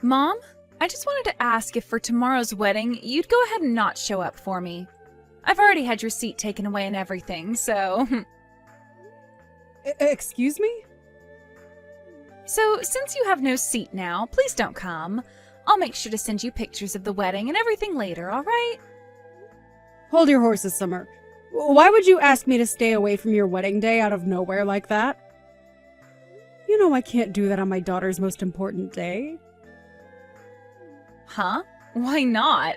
Mom, I just wanted to ask if for tomorrow's wedding, you'd go ahead and not show up for me. I've already had your seat taken away and everything, so... Excuse me? So, since you have no seat now, please don't come. I'll make sure to send you pictures of the wedding and everything later, alright? Hold your horses, Summer. Why would you ask me to stay away from your wedding day out of nowhere like that? You know I can't do that on my daughter's most important day. Huh? Why not?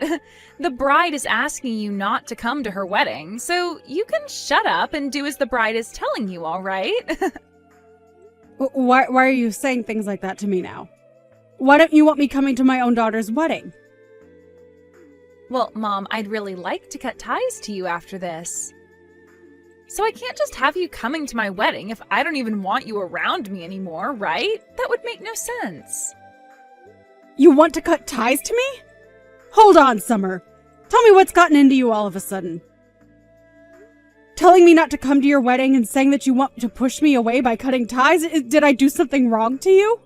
The bride is asking you not to come to her wedding, so you can shut up and do as the bride is telling you, alright? Why are you saying things like that to me now? Why don't you want me coming to my own daughter's wedding? Well, Mom, I'd really like to cut ties to you after this. So I can't just have you coming to my wedding if I don't even want you around me anymore, right? That would make no sense. You want to cut ties to me? Hold on, Summer. Tell me what's gotten into you all of a sudden. Telling me not to come to your wedding and saying that you want to push me away by cutting ties? Did I do something wrong to you?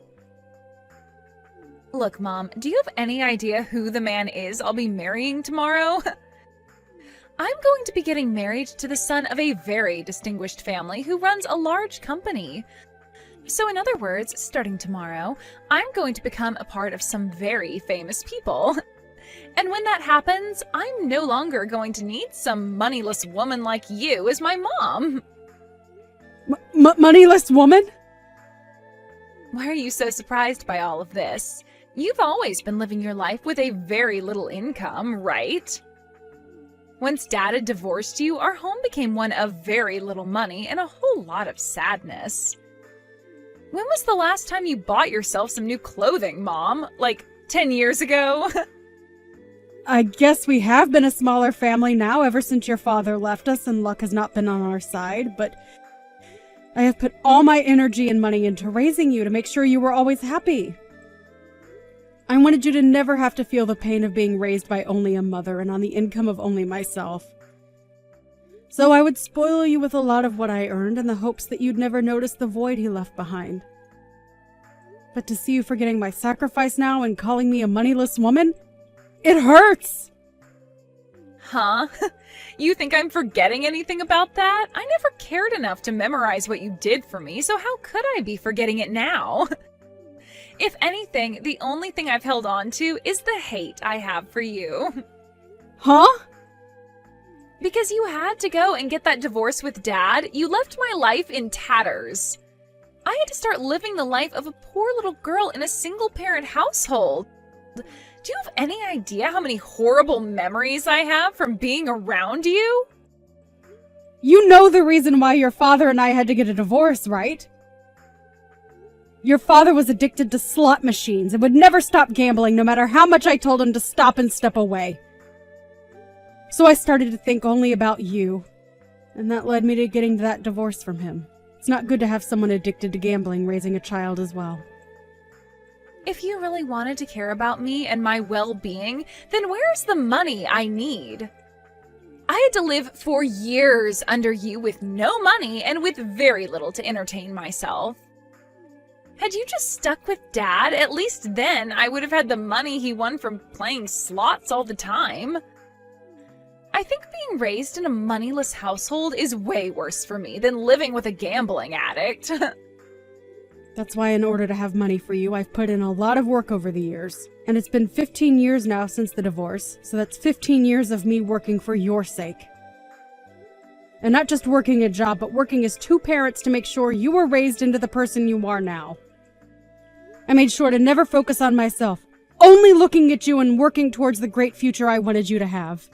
Look, Mom, do you have any idea who the man is I'll be marrying tomorrow? I'm going to be getting married to the son of a very distinguished family who runs a large company. So in other words, starting tomorrow, I'm going to become a part of some very famous people. And when that happens, I'm no longer going to need some moneyless woman like you as my mom. Moneyless woman? Why are you so surprised by all of this? You've always been living your life with a very little income, right? Once Dad had divorced you, our home became one of very little money and a whole lot of sadness. When was the last time you bought yourself some new clothing, Mom? Like 10 years ago? I guess we have been a smaller family now ever since your father left us and luck has not been on our side, but I have put all my energy and money into raising you to make sure you were always happy. I wanted you to never have to feel the pain of being raised by only a mother and on the income of only myself. So I would spoil you with a lot of what I earned in the hopes that you'd never notice the void he left behind. But to see you forgetting my sacrifice now and calling me a moneyless woman, it hurts! Huh? You think I'm forgetting anything about that? I never cared enough to memorize what you did for me, so how could I be forgetting it now? If anything, the only thing I've held on to is the hate I have for you. Huh? Because you had to go and get that divorce with Dad, you left my life in tatters. I had to start living the life of a poor little girl in a single-parent household. Do you have any idea how many horrible memories I have from being around you? You know the reason why your father and I had to get a divorce, right? Your father was addicted to slot machines and would never stop gambling no matter how much I told him to stop and step away. So I started to think only about you, and that led me to getting that divorce from him. It's not good to have someone addicted to gambling raising a child as well. If you really wanted to care about me and my well-being, then where's the money I need? I had to live for years under you with no money and with very little to entertain myself. Had you just stuck with Dad, at least then I would have had the money he won from playing slots all the time. I think being raised in a moneyless household is way worse for me than living with a gambling addict. That's why in order to have money for you, I've put in a lot of work over the years. And it's been 15 years now since the divorce, so that's 15 years of me working for your sake. And not just working a job, but working as two parents to make sure you were raised into the person you are now. I made sure to never focus on myself, only looking at you and working towards the great future I wanted you to have.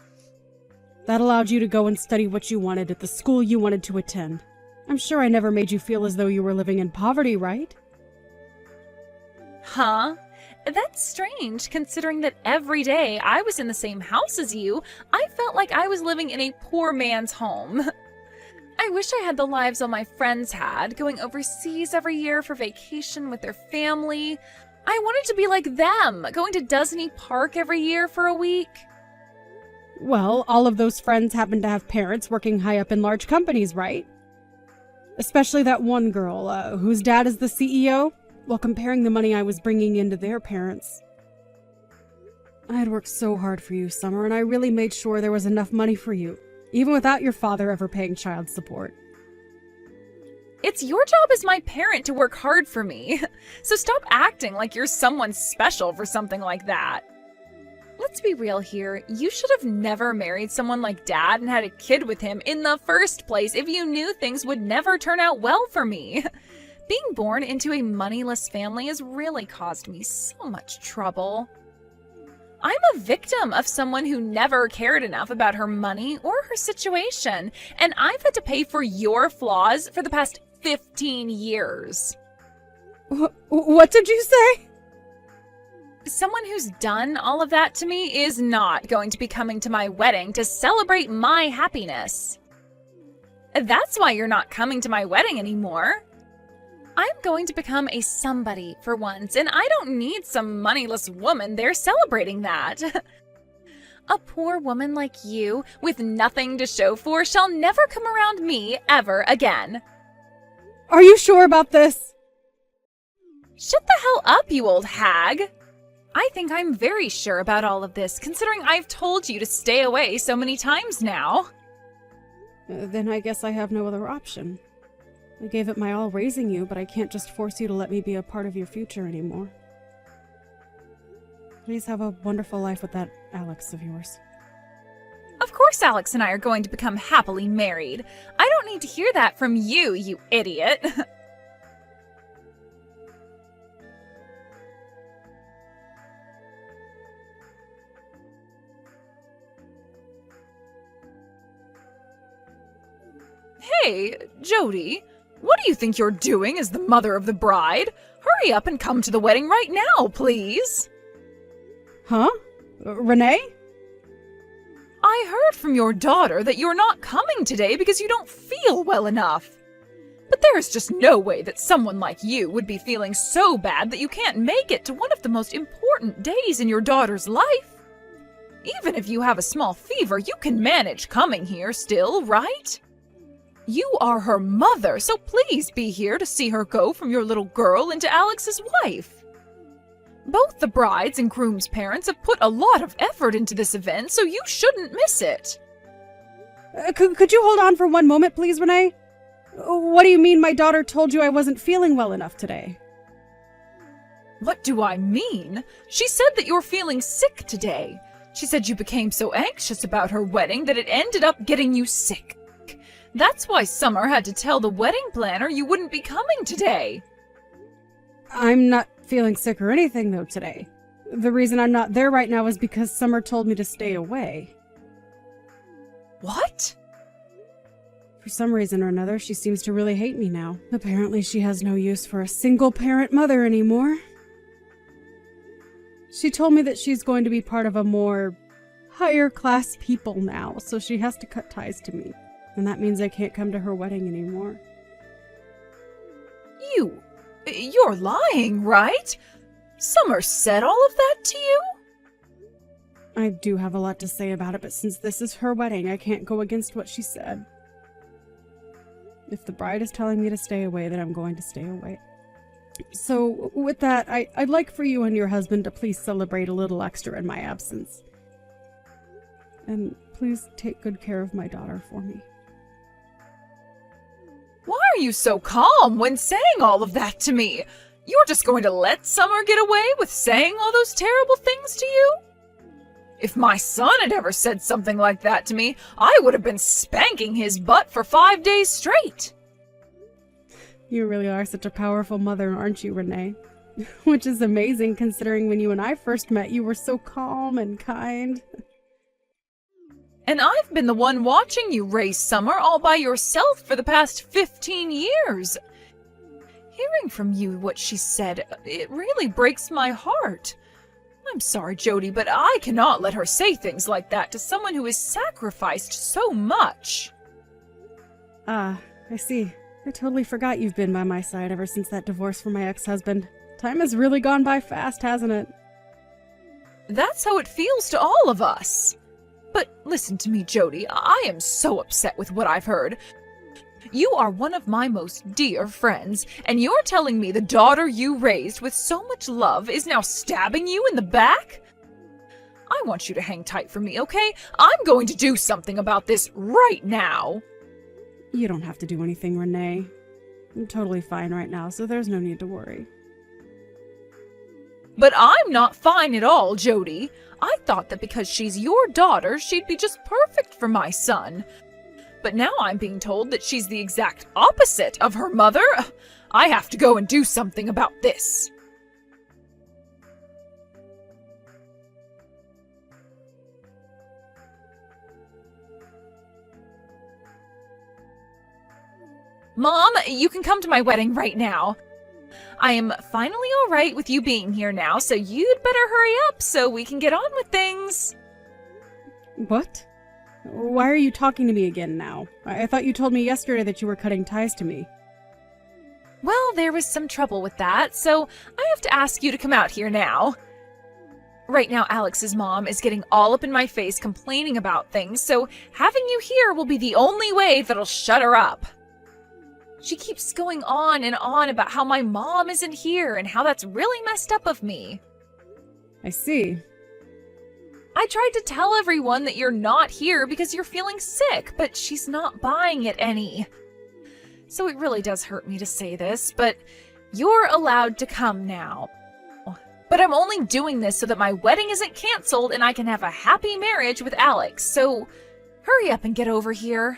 That allowed you to go and study what you wanted at the school you wanted to attend. I'm sure I never made you feel as though you were living in poverty, right? Huh? That's strange, considering that every day I was in the same house as you, I felt like I was living in a poor man's home. I wish I had the lives all my friends had, going overseas every year for vacation with their family. I wanted to be like them, going to Disney Park every year for a week. Well, all of those friends happen to have parents working high up in large companies, right? Especially that one girl, whose dad is the CEO. Well, comparing the money I was bringing into their parents, I had worked so hard for you, Summer, and I really made sure there was enough money for you, even without your father ever paying child support. It's your job as my parent to work hard for me, so stop acting like you're someone special for something like that. Let's be real here, you should have never married someone like Dad and had a kid with him in the first place if you knew things would never turn out well for me. Being born into a moneyless family has really caused me so much trouble. I'm a victim of someone who never cared enough about her money or her situation, and I've had to pay for your flaws for the past 15 years. What did you say? Someone who's done all of that to me is not going to be coming to my wedding to celebrate my happiness. That's why you're not coming to my wedding anymore. I'm going to become a somebody for once, and I don't need some moneyless woman there celebrating that. A poor woman like you, with nothing to show for, shall never come around me ever again. Are you sure about this? Shut the hell up, you old hag! I think I'm very sure about all of this, considering I've told you to stay away so many times now. Then I guess I have no other option. I gave it my all raising you, but I can't just force you to let me be a part of your future anymore. Please have a wonderful life with that Alex of yours. Of course Alex and I are going to become happily married. I don't need to hear that from you, you idiot. Hey, Jody, what do you think you're doing as the mother of the bride? Hurry up and come to the wedding right now, please. Huh? Renee? I heard from your daughter that you're not coming today because you don't feel well enough. But there is just no way that someone like you would be feeling so bad that you can't make it to one of the most important days in your daughter's life. Even if you have a small fever, you can manage coming here still, right? You are her mother, so please be here to see her go from your little girl into Alex's wife. Both the bride's and groom's parents have put a lot of effort into this event, so you shouldn't miss it. Could you hold on for one moment, please, Renee? What do you mean my daughter told you I wasn't feeling well enough today? What do I mean? She said that you're feeling sick today. She said you became so anxious about her wedding that it ended up getting you sick. That's why Summer had to tell the wedding planner you wouldn't be coming today. I'm not feeling sick or anything, though, today. The reason I'm not there right now is because Summer told me to stay away. What? For some reason or another, she seems to really hate me now. Apparently, she has no use for a single-parent mother anymore. She told me that she's going to be part of a more higher-class people now, so she has to cut ties to me. And that means I can't come to her wedding anymore. You're lying, right? Summer said all of that to you? I do have a lot to say about it, but since this is her wedding, I can't go against what she said. If the bride is telling me to stay away, then I'm going to stay away. So, with that, I'd like for you and your husband to please celebrate a little extra in my absence. And please take good care of my daughter for me. Why are you so calm when saying all of that to me? You're just going to let Summer get away with saying all those terrible things to you? If my son had ever said something like that to me, I would have been spanking his butt for 5 days straight. You really are such a powerful mother, aren't you, Renee? Which is amazing considering when you and I first met, you were so calm and kind. And I've been the one watching you raise Summer all by yourself for the past 15 years. Hearing from you what she said, it really breaks my heart. I'm sorry, Jody, but I cannot let her say things like that to someone who has sacrificed so much. Ah, I see. I totally forgot you've been by my side ever since that divorce from my ex-husband. Time has really gone by fast, hasn't it? That's how it feels to all of us. But listen to me, Jody, I am so upset with what I've heard. You are one of my most dear friends, and you're telling me the daughter you raised with so much love is now stabbing you in the back? I want you to hang tight for me, okay? I'm going to do something about this right now. You don't have to do anything, Renee. I'm totally fine right now, so there's no need to worry. But I'm not fine at all, Jody. I thought that because she's your daughter, she'd be just perfect for my son. But now I'm being told that she's the exact opposite of her mother. I have to go and do something about this. Mom, you can come to my wedding right now. I am finally all right with you being here now, so you'd better hurry up so we can get on with things. What? Why are you talking to me again now? I thought you told me yesterday that you were cutting ties to me. Well, there was some trouble with that, so I have to ask you to come out here now. Right now, Alex's mom is getting all up in my face complaining about things, so having you here will be the only way that'll shut her up. She keeps going on and on about how my mom isn't here and how that's really messed up of me. I see. I tried to tell everyone that you're not here because you're feeling sick, but she's not buying it any. So it really does hurt me to say this, but you're allowed to come now. But I'm only doing this so that my wedding isn't canceled and I can have a happy marriage with Alex, so hurry up and get over here.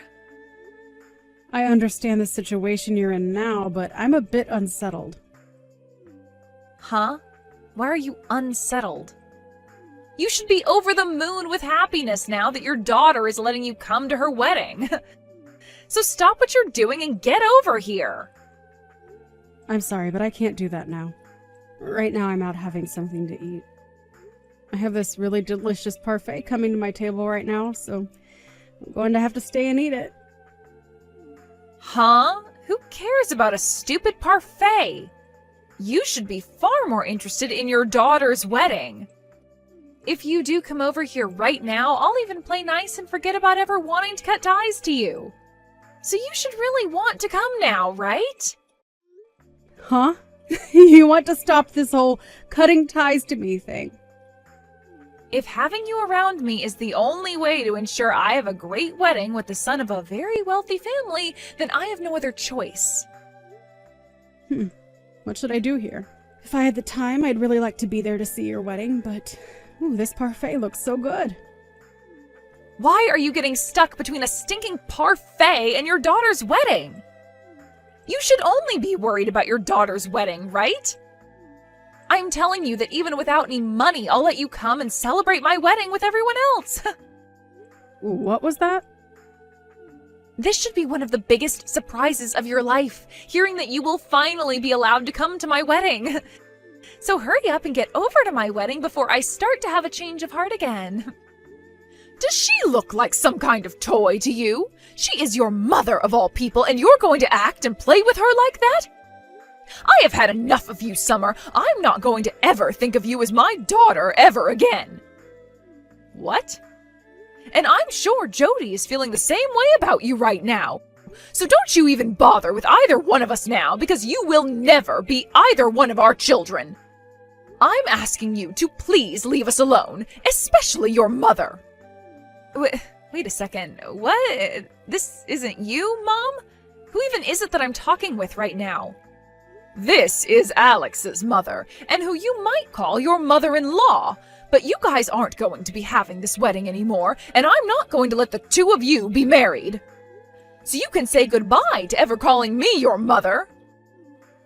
I understand the situation you're in now, but I'm a bit unsettled. Huh? Why are you unsettled? You should be over the moon with happiness now that your daughter is letting you come to her wedding. So stop what you're doing and get over here. I'm sorry, but I can't do that now. Right now I'm out having something to eat. I have this really delicious parfait coming to my table right now, so I'm going to have to stay and eat it. Huh? Who cares about a stupid parfait? You should be far more interested in your daughter's wedding. If you do come over here right now, I'll even play nice and forget about ever wanting to cut ties to you. So you should really want to come now, right? Huh? You want to stop this whole cutting ties to me thing? If having you around me is the only way to ensure I have a great wedding with the son of a very wealthy family, then I have no other choice. What should I do here? If I had the time, I'd really like to be there to see your wedding, but this parfait looks so good. Why are you getting stuck between a stinking parfait and your daughter's wedding? You should only be worried about your daughter's wedding, right? I'm telling you that even without any money, I'll let you come and celebrate my wedding with everyone else. What was that? This should be one of the biggest surprises of your life, hearing that you will finally be allowed to come to my wedding. So hurry up and get over to my wedding before I start to have a change of heart again. Does she look like some kind of toy to you? She is your mother of all people, and you're going to act and play with her like that? I have had enough of you, Summer. I'm not going to ever think of you as my daughter ever again. What? And I'm sure Jody is feeling the same way about you right now. So don't you even bother with either one of us now, because you will never be either one of our children. I'm asking you to please leave us alone, especially your mother. Wait a second. What? This isn't you, Mom? Who even is it that I'm talking with right now? This is Alex's mother, and who you might call your mother-in-law. But you guys aren't going to be having this wedding anymore, and I'm not going to let the two of you be married. So you can say goodbye to ever calling me your mother.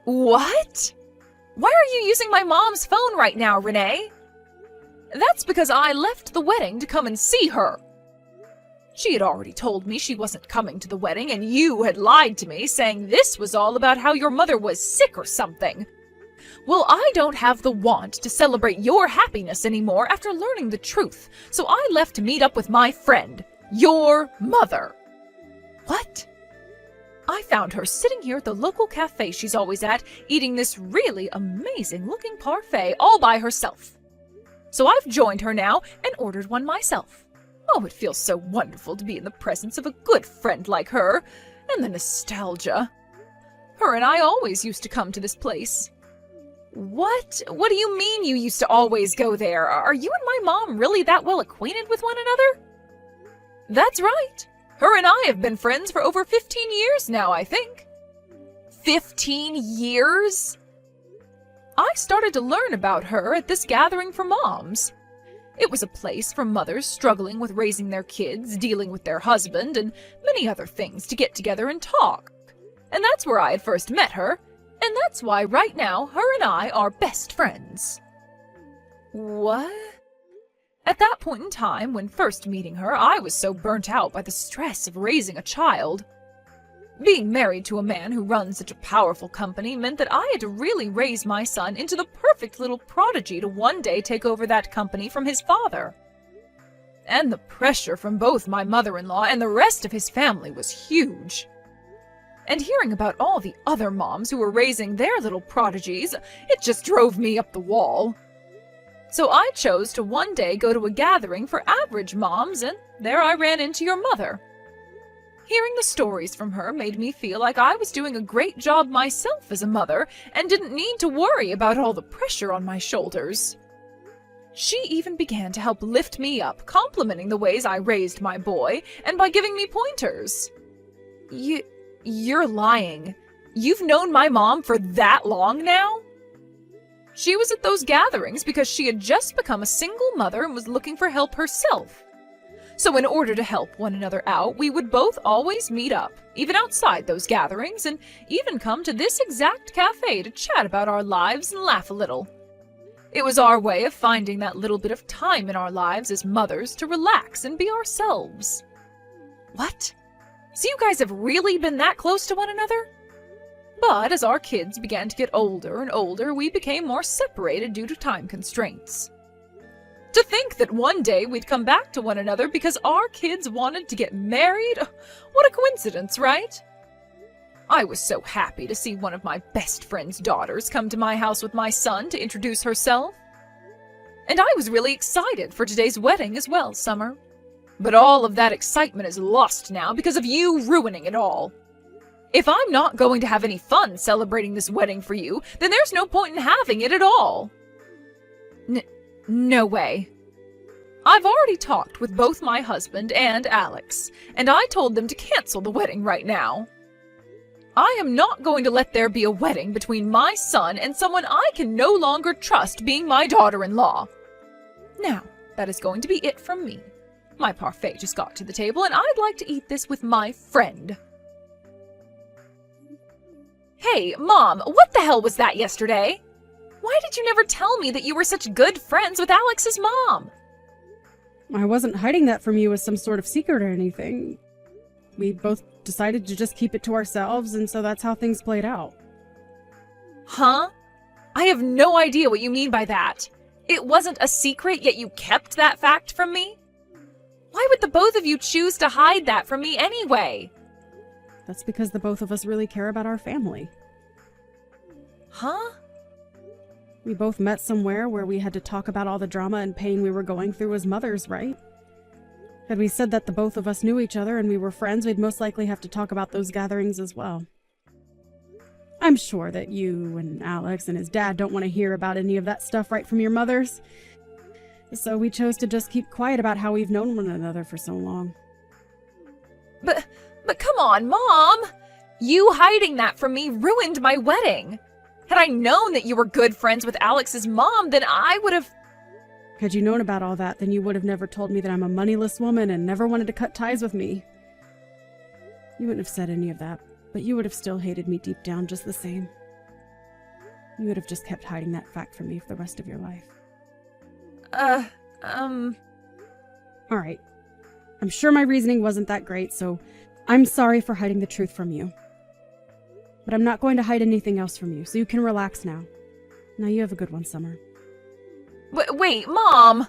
What? Why are you using my mom's phone right now, Renee? That's because I left the wedding to come and see her. She had already told me she wasn't coming to the wedding, and you had lied to me, saying this was all about how your mother was sick or something. Well, I don't have the want to celebrate your happiness anymore after learning the truth, so I left to meet up with my friend, your mother. What? I found her sitting here at the local cafe she's always at, eating this really amazing-looking parfait all by herself. So I've joined her now and ordered one myself. Oh, it feels so wonderful to be in the presence of a good friend like her, and the nostalgia. Her and I always used to come to this place. What? What do you mean you used to always go there? Are you and my mom really that well acquainted with one another? That's right. Her and I have been friends for over 15 years now, I think. 15 years? I started to learn about her at this gathering for moms. It was a place for mothers struggling with raising their kids, dealing with their husband, and many other things to get together and talk. And that's where I had first met her, and that's why right now her and I are best friends. What? At that point in time, when first meeting her, I was so burnt out by the stress of raising a child. Being married to a man who runs such a powerful company meant that I had to really raise my son into the perfect little prodigy to one day take over that company from his father. And the pressure from both my mother-in-law and the rest of his family was huge. And hearing about all the other moms who were raising their little prodigies, it just drove me up the wall. So I chose to one day go to a gathering for average moms, and there I ran into your mother. Hearing the stories from her made me feel like I was doing a great job myself as a mother and didn't need to worry about all the pressure on my shoulders. She even began to help lift me up, complimenting the ways I raised my boy and by giving me pointers. You're lying. You've known my mom for that long now? She was at those gatherings because she had just become a single mother and was looking for help herself. So in order to help one another out, we would both always meet up, even outside those gatherings, and even come to this exact cafe to chat about our lives and laugh a little. It was our way of finding that little bit of time in our lives as mothers to relax and be ourselves. What? So you guys have really been that close to one another? But as our kids began to get older and older, we became more separated due to time constraints. To think that one day we'd come back to one another because our kids wanted to get married? What a coincidence, right? I was so happy to see one of my best friend's daughters come to my house with my son to introduce herself. And I was really excited for today's wedding as well, Summer. But all of that excitement is lost now because of you ruining it all. If I'm not going to have any fun celebrating this wedding for you, then there's no point in having it at all. No way. I've already talked with both my husband and Alex, and I told them to cancel the wedding right now. I am not going to let there be a wedding between my son and someone I can no longer trust being my daughter-in-law. Now, that is going to be it from me. My parfait just got to the table, and I'd like to eat this with my friend. Hey, Mom, what the hell was that yesterday? Why did you never tell me that you were such good friends with Alex's mom? I wasn't hiding that from you as some sort of secret or anything. We both decided to just keep it to ourselves, and so that's how things played out. Huh? I have no idea what you mean by that. It wasn't a secret, yet you kept that fact from me? Why would the both of you choose to hide that from me anyway? That's because the both of us really care about our family. Huh? We both met somewhere where we had to talk about all the drama and pain we were going through as mothers, right? Had we said that the both of us knew each other and we were friends, we'd most likely have to talk about those gatherings as well. I'm sure that you and Alex and his dad don't want to hear about any of that stuff right from your mothers. So we chose to just keep quiet about how we've known one another for so long. But come on, Mom! You hiding that from me ruined my wedding. Had I known that you were good friends with Alex's mom, then I would have... Had you known about all that, then you would have never told me that I'm a moneyless woman and never wanted to cut ties with me. You wouldn't have said any of that, but you would have still hated me deep down just the same. You would have just kept hiding that fact from me for the rest of your life. Alright. I'm sure my reasoning wasn't that great, so I'm sorry for hiding the truth from you. But I'm not going to hide anything else from you, so you can relax now. Now you have a good one, Summer. Wait, Mom!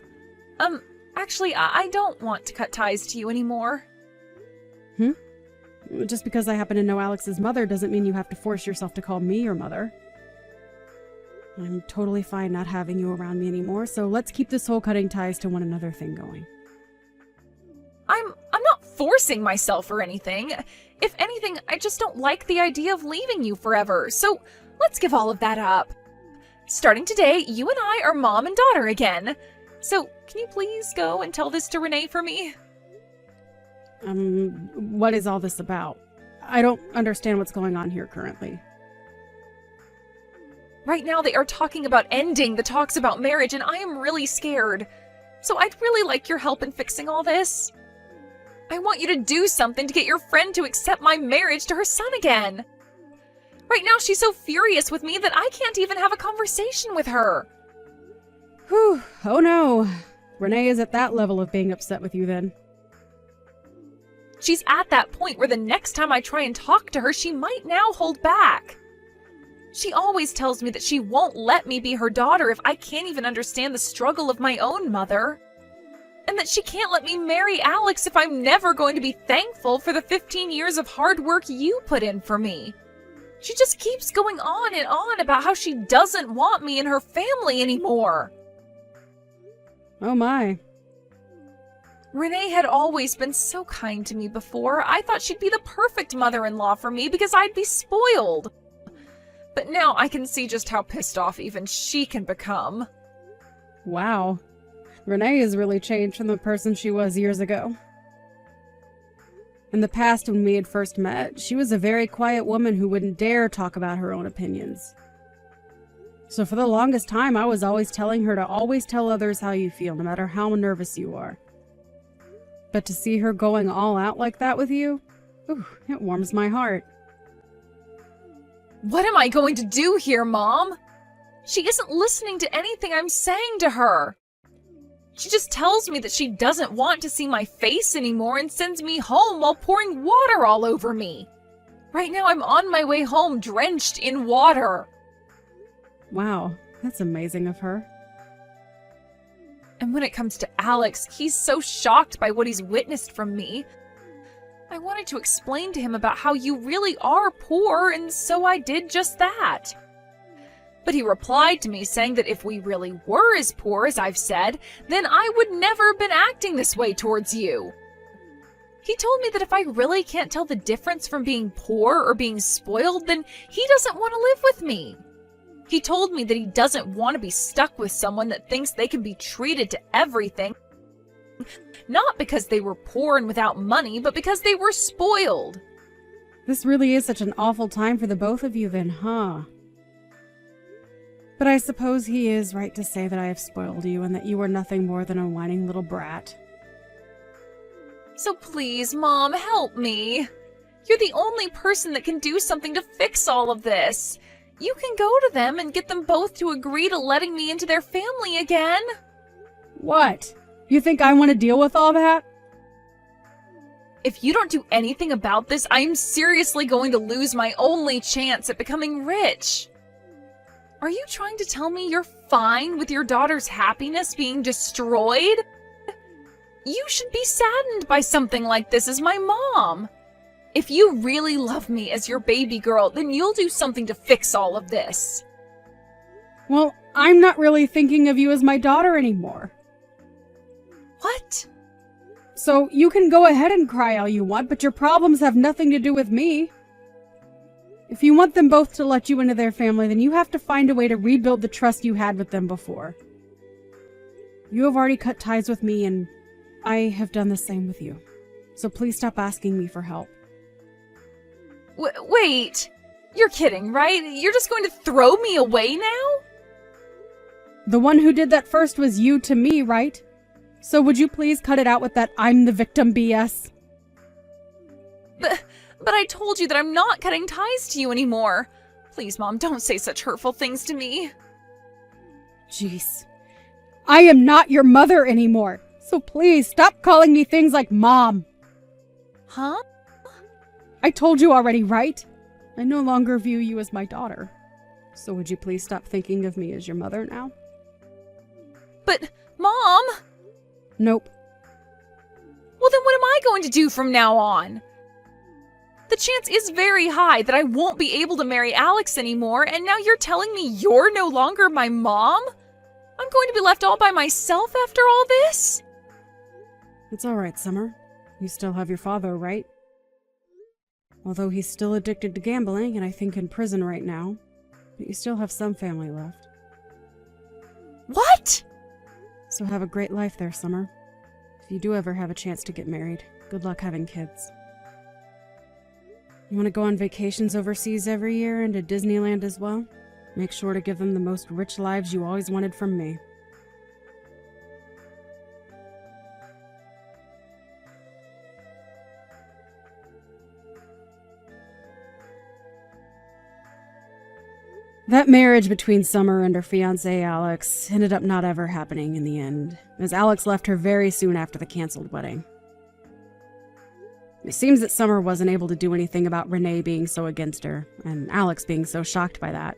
Actually, I don't want to cut ties to you anymore. Just because I happen to know Alex's mother doesn't mean you have to force yourself to call me your mother. I'm totally fine not having you around me anymore, so let's keep this whole cutting ties to one another thing going. I'm not forcing myself or anything. If anything, I just don't like the idea of leaving you forever, so let's give all of that up. Starting today, you and I are mom and daughter again. So, can you please go and tell this to Renee for me? What is all this about? I don't understand what's going on here currently. Right now, they are talking about ending the talks about marriage, and I am really scared. So I'd really like your help in fixing all this. I want you to do something to get your friend to accept my marriage to her son again. Right now, she's so furious with me that I can't even have a conversation with her. Whew, oh no. Renee is at that level of being upset with you then. She's at that point where the next time I try and talk to her, she might now hold back. She always tells me that she won't let me be her daughter if I can't even understand the struggle of my own mother. And that she can't let me marry Alex if I'm never going to be thankful for the 15 years of hard work you put in for me. She just keeps going on and on about how she doesn't want me in her family anymore. Oh my. Renee had always been so kind to me before. I thought she'd be the perfect mother-in-law for me because I'd be spoiled. But now I can see just how pissed off even she can become. Wow. Renee has really changed from the person she was years ago. In the past, when we had first met, she was a very quiet woman who wouldn't dare talk about her own opinions. So for the longest time, I was always telling her to always tell others how you feel, no matter how nervous you are. But to see her going all out like that with you, it warms my heart. What am I going to do here, Mom? She isn't listening to anything I'm saying to her. She just tells me that she doesn't want to see my face anymore and sends me home while pouring water all over me. Right now I'm on my way home drenched in water. Wow, that's amazing of her. And when it comes to Alex, he's so shocked by what he's witnessed from me. I wanted to explain to him about how you really are poor, and so I did just that. But he replied to me saying that if we really were as poor as I've said, then I would never have been acting this way towards you. He told me that if I really can't tell the difference from being poor or being spoiled, then he doesn't want to live with me. He told me that he doesn't want to be stuck with someone that thinks they can be treated to everything, not because they were poor and without money, but because they were spoiled. This really is such an awful time for the both of you then, huh? But I suppose he is right to say that I have spoiled you and that you are nothing more than a whining little brat. So please, Mom, help me. You're the only person that can do something to fix all of this. You can go to them and get them both to agree to letting me into their family again. What? You think I want to deal with all that? If you don't do anything about this, I am seriously going to lose my only chance at becoming rich. Are you trying to tell me you're fine with your daughter's happiness being destroyed? You should be saddened by something like this as my mom. If you really love me as your baby girl, then you'll do something to fix all of this. Well, I'm not really thinking of you as my daughter anymore. What? So you can go ahead and cry all you want, but your problems have nothing to do with me. If you want them both to let you into their family, then you have to find a way to rebuild the trust you had with them before. You have already cut ties with me, and I have done the same with you. So please stop asking me for help. Wait, you're kidding, right? You're just going to throw me away now? The one who did that first was you to me, right? So would you please cut it out with that I'm the victim BS? But I told you that I'm not cutting ties to you anymore. Please, Mom, don't say such hurtful things to me. Jeez. I am not your mother anymore. So please stop calling me things like Mom. Huh? I told you already, right? I no longer view you as my daughter. So would you please stop thinking of me as your mother now? But, Mom! Nope. Well, then what am I going to do from now on? The chance is very high that I won't be able to marry Alex anymore, and now you're telling me you're no longer my mom? I'm going to be left all by myself after all this? It's all right, Summer. You still have your father, right? Although he's still addicted to gambling and I think in prison right now, but you still have some family left. So have a great life there, Summer. If you do ever have a chance to get married, good luck having kids. You want to go on vacations overseas every year and to Disneyland as well? Make sure to give them the most rich lives you always wanted from me. That marriage between Summer and her fiancé Alex ended up not ever happening in the end, as Alex left her very soon after the canceled wedding. It seems that Summer wasn't able to do anything about Renee being so against her, and Alex being so shocked by that.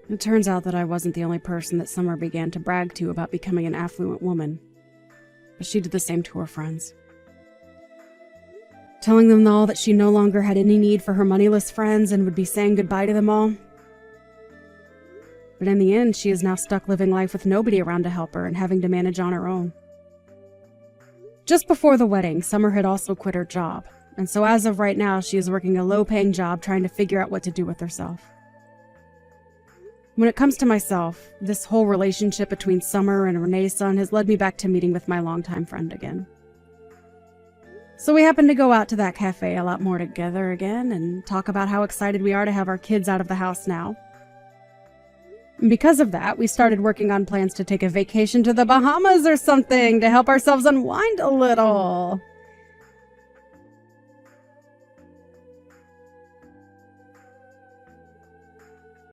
It turns out that I wasn't the only person that Summer began to brag to about becoming an affluent woman, but she did the same to her friends. Telling them all that she no longer had any need for her moneyless friends and would be saying goodbye to them all. But in the end, she is now stuck living life with nobody around to help her and having to manage on her own. Just before the wedding, Summer had also quit her job, and so as of right now, she is working a low-paying job trying to figure out what to do with herself. When it comes to myself, this whole relationship between Summer and Renee's son has led me back to meeting with my longtime friend again. So we happened to go out to that cafe a lot more together again and talk about how excited we are to have our kids out of the house now. And because of that, we started working on plans to take a vacation to the Bahamas or something to help ourselves unwind a little.